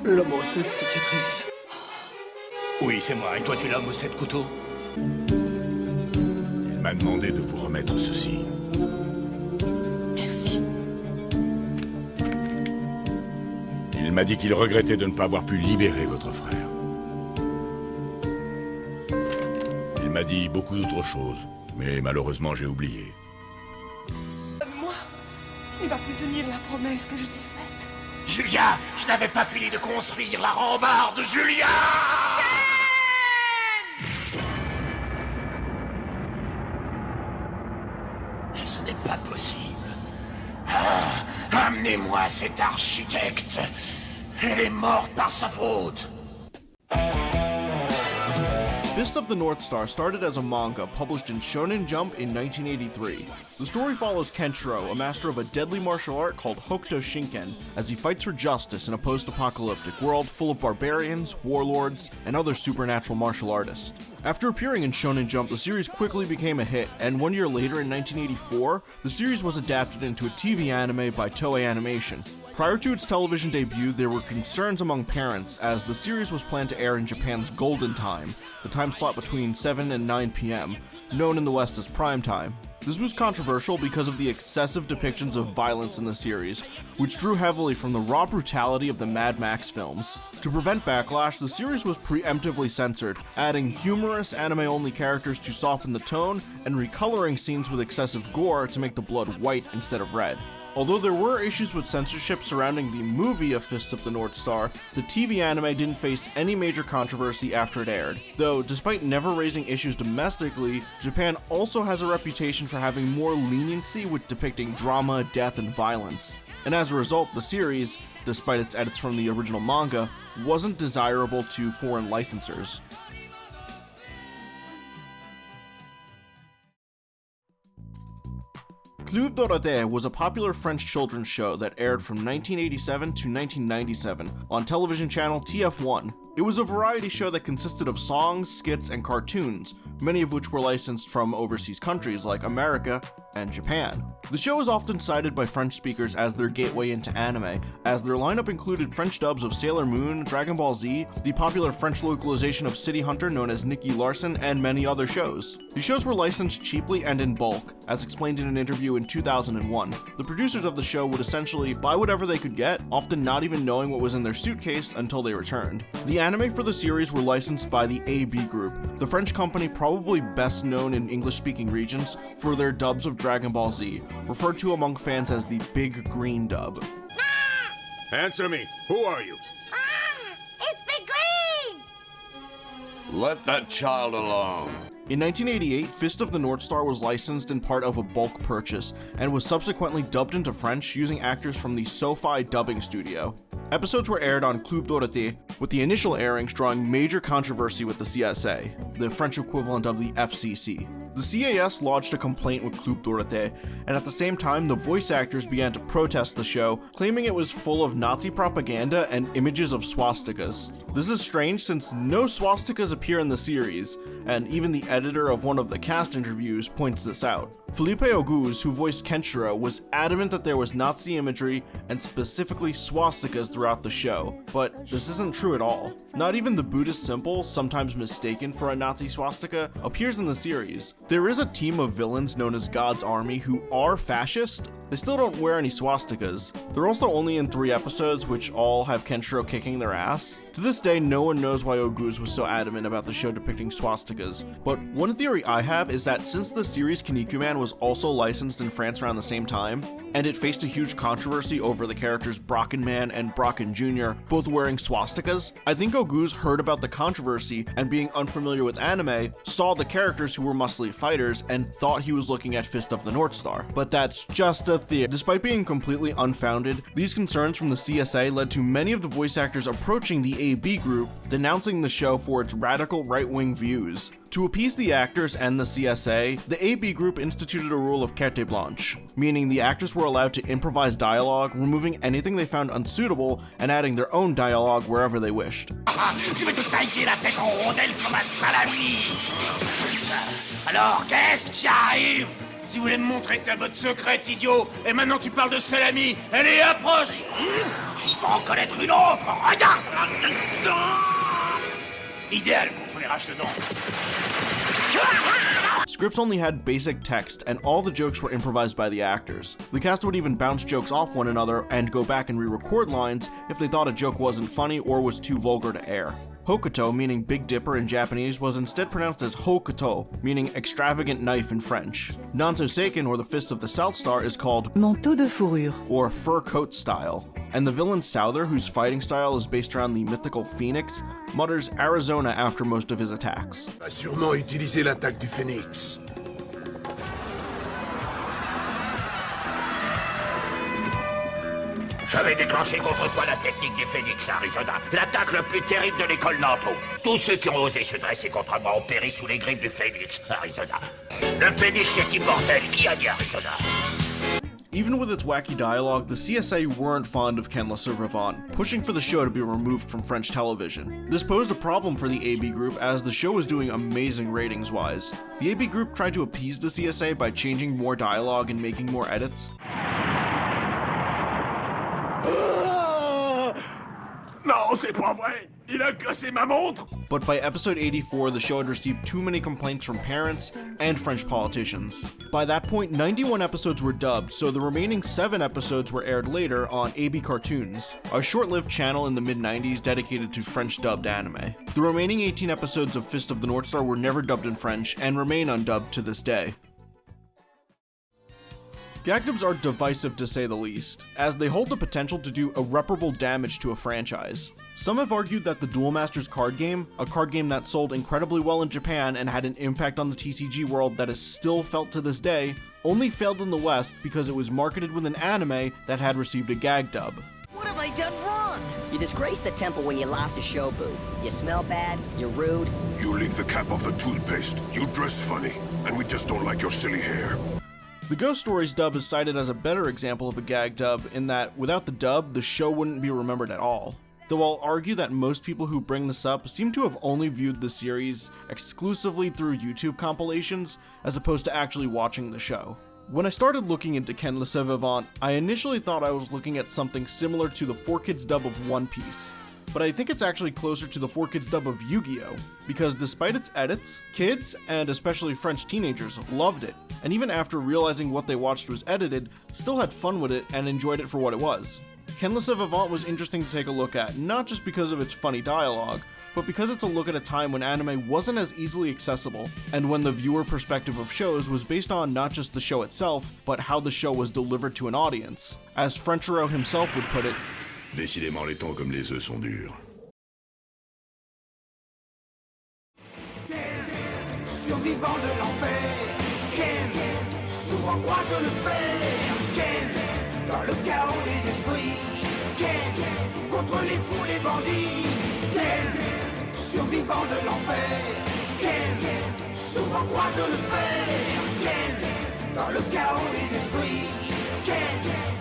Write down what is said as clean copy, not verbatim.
L'homme aux 7 cicatrices. Oui, c'est moi. Et toi, tu es l'homme aux 7 couteaux? Il m'a demandé de vous remettre ceci. Merci. Il m'a dit qu'il regrettait de ne pas avoir pu libérer votre frère. Il m'a dit beaucoup d'autres choses, mais malheureusement j'ai oublié. Moi, tu ne vas plus tenir la promesse que je t'ai faite. Julia, je n'avais pas fini de construire la rambarde, Julia! Ce n'est pas possible. Ah, amenez-moi cet architecte. Elle est morte par sa faute. Fist of the North Star started as a manga published in Shonen Jump in 1983. The story follows Kenshiro, a master of a deadly martial art called Hokuto Shinken, as he fights for justice in a post-apocalyptic world full of barbarians, warlords, and other supernatural martial artists. After appearing in Shonen Jump, the series quickly became a hit, and 1 year later in 1984, the series was adapted into a TV anime by Toei Animation. Prior to its television debut, there were concerns among parents as the series was planned to air in Japan's Golden Time, the time slot between 7 and 9 p.m., known in the West as prime time. This was controversial because of the excessive depictions of violence in the series, which drew heavily from the raw brutality of the Mad Max films. To prevent backlash, the series was preemptively censored, adding humorous anime-only characters to soften the tone and recoloring scenes with excessive gore to make the blood white instead of red. Although there were issues with censorship surrounding the movie of Fist of the North Star, the TV anime didn't face any major controversy after it aired. Though, despite never raising issues domestically, Japan also has a reputation for having more leniency with depicting drama, death, and violence. And as a result, the series, despite its edits from the original manga, wasn't desirable to foreign licensors. Club Dorothée was a popular French children's show that aired from 1987 to 1997 on television channel TF1. It was a variety show that consisted of songs, skits, and cartoons, many of which were licensed from overseas countries like America and Japan. The show is often cited by French speakers as their gateway into anime, as their lineup included French dubs of Sailor Moon, Dragon Ball Z, the popular French localization of City Hunter known as Nicky Larson, and many other shows. The shows were licensed cheaply and in bulk, as explained in an interview in 2001. The producers of the show would essentially buy whatever they could get, often not even knowing what was in their suitcase until they returned. The anime for the series were licensed by the AB Group, the French company probably best known in English-speaking regions for their dubs of Dragon Ball Z, referred to among fans as the Big Green dub. Answer me. Who are you? It's Big Green! Let that child alone. In 1988, Fist of the North Star was licensed in part of a bulk purchase, and was subsequently dubbed into French using actors from the SoFi dubbing studio. Episodes were aired on Club Dorothée, with the initial airings drawing major controversy with the CSA, the French equivalent of the FCC. The CAS lodged a complaint with Club Dorothée, and at the same time the voice actors began to protest the show, claiming it was full of Nazi propaganda and images of swastikas. This is strange since no swastikas appear in the series, and even the editor of one of the cast interviews points this out. Philippe Auguste, who voiced Kenshiro, was adamant that there was Nazi imagery and specifically swastikas throughout the show, but this isn't true at all. Not even the Buddhist symbol, sometimes mistaken for a Nazi swastika, appears in the series. There is a team of villains known as God's Army who are fascist. They still don't wear any swastikas. They're also only in 3 episodes, which all have Kenshiro kicking their ass. To this day, no one knows why Auguste was so adamant about the show depicting swastikas, but one theory I have is that since the series Kinnikuman was also licensed in France around the same time, and it faced a huge controversy over the characters Brockenman and Brocken Jr. both wearing swastikas, I think Auguste heard about the controversy and being unfamiliar with anime, saw the characters who were muscly fighters and thought he was looking at Fist of the North Star. But that's just a theory. Despite being completely unfounded, these concerns from the CSA led to many of the voice actors approaching the AB Group, denouncing the show for its radical right-wing views. To appease the actors and the CSA, the AB Group instituted a rule of carte blanche, meaning the actors were allowed to improvise dialogue, removing anything they found unsuitable and adding their own dialogue wherever they wished. Je vais te tailler la tête en rondelles comme un salami. Je le sais. Alors, qu'est-ce qui arrive? Tu voulais me montrer ta botte secrète, idiot. Et maintenant tu parles de salami. Allez, approche. Je vais en connaître une autre. Regarde. Idéal contre les raches de dents. Scripts only had basic text, and all the jokes were improvised by the actors. The cast would even bounce jokes off one another and go back and re-record lines if they thought a joke wasn't funny or was too vulgar to air. Hokuto, meaning Big Dipper in Japanese, was instead pronounced as Hokuto, meaning extravagant knife in French. Nanzo Seiken, or the Fist of the South Star, is called Manteau de fourrure, or fur coat style. And the villain Souther, whose fighting style is based around the mythical Phoenix, mutters Arizona after most of his attacks. Va sûrement utiliser l'attaque du Phénix. J'avais déclenché contre toi la technique du Phénix, Arizona. L'attaque le plus terrible de l'école Nanto. Tous ceux qui ont osé se dresser contre moi ont péri sous les griffes du Phénix, Arizona. Le Phénix est immortel, qui a dit Arizona? Even with its wacky dialogue, the CSA weren't fond of Ken le Survivant, pushing for the show to be removed from French television. This posed a problem for the AB group as the show was doing amazing ratings-wise. The AB group tried to appease the CSA by changing more dialogue and making more edits. Non, c'est pas vrai. Il a cassé ma montre. But by episode 84, the show had received too many complaints from parents and French politicians. By that point, 91 episodes were dubbed, so the remaining 7 episodes were aired later on AB Cartoons, a short-lived channel in the mid-90s dedicated to French-dubbed anime. The remaining 18 episodes of Fist of the North Star were never dubbed in French and remain undubbed to this day. Gag dubs are divisive to say the least, as they hold the potential to do irreparable damage to a franchise. Some have argued that the Duel Masters card game, a card game that sold incredibly well in Japan and had an impact on the TCG world that is still felt to this day, only failed in the West because it was marketed with an anime that had received a gag dub. What have I done wrong? You disgraced the temple when you lost a Shobu. You smell bad, you're rude. You lick the cap off the toothpaste, you dress funny, and we just don't like your silly hair. The Ghost Stories dub is cited as a better example of a gag dub in that without the dub, the show wouldn't be remembered at all. Though I'll argue that most people who bring this up seem to have only viewed the series exclusively through YouTube compilations as opposed to actually watching the show. When I started looking into Ken le Survivant, I initially thought I was looking at something similar to the 4Kids dub of One Piece. But I think it's actually closer to the 4Kids dub of Yu-Gi-Oh! Because despite its edits, kids, and especially French teenagers, loved it, and even after realizing what they watched was edited, still had fun with it and enjoyed it for what it was. Ken le Survivant was interesting to take a look at, not just because of its funny dialogue, but because it's a look at a time when anime wasn't as easily accessible, and when the viewer perspective of shows was based on not just the show itself, but how the show was delivered to an audience. As Frenchero himself would put it, Décidément, les temps comme les œufs sont durs. Survivant de l'enfer, Ken, souvent croise le fer. Ken, dans le chaos des esprits. Ken, contre les fous, les bandits. Ken, survivant de l'enfer. Ken, souvent croise le fer. Ken, dans le chaos des esprits. Ken.